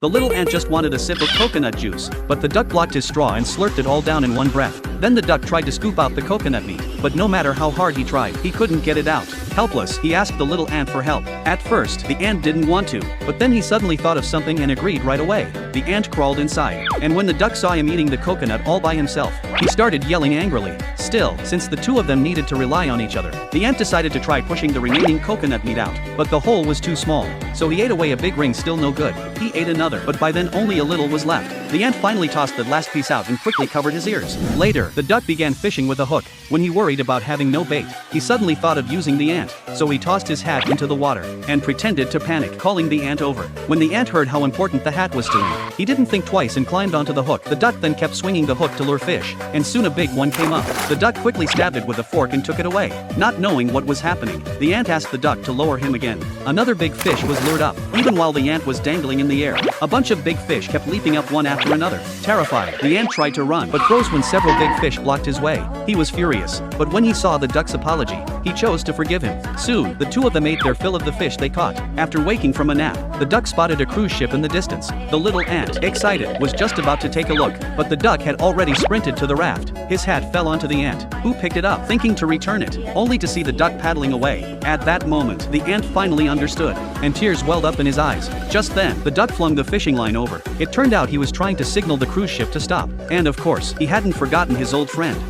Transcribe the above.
The little ant just wanted a sip of coconut juice, but the duck blocked his straw and slurped it all down in one breath. Then the duck tried to scoop out the coconut meat, but no matter how hard he tried, he couldn't get it out. Helpless, he asked the little ant for help. At first, the ant didn't want to, but then he suddenly thought of something and agreed right away. The ant crawled inside, and when the duck saw him eating the coconut all by himself, he started yelling angrily. Still, since the two of them needed to rely on each other, the ant decided to try pushing the remaining coconut meat out, but the hole was too small, so he ate away a big ring. Still no good. He ate another, but by then only a little was left. The ant finally tossed the last piece out and quickly covered his ears. Later, the duck began fishing with a hook. When he worried about having no bait, he suddenly thought of using the ant, so he tossed his hat into the water and pretended to panic, calling the ant over. When the ant heard how important the hat was to him, he didn't think twice and climbed onto the hook. The duck then kept swinging the hook to lure fish, and soon a big one came up. The duck quickly stabbed it with a fork and took it away. Not knowing what was happening, the ant asked the duck to lower him again. Another big fish was lured up. Even while the ant was dangling in the air, a bunch of big fish kept leaping up one after another. Terrified, the ant tried to run, but froze when several big fish blocked his way. He was furious, but when he saw the duck's apology, he chose to forgive him. Soon, the two of them ate their fill of the fish they caught. After waking from a nap, the duck spotted a cruise ship in the distance. The little ant, excited, was just about to take a look, but the duck had already sprinted to the raft. His hat fell onto the ant, who picked it up, thinking to return it, only to see the duck paddling away. At that moment, the ant finally understood, and tears welled up in his eyes. Just then, the duck flung the fishing line over. It turned out he was trying to signal the cruise ship to stop. And of course, he hadn't forgotten his old friend.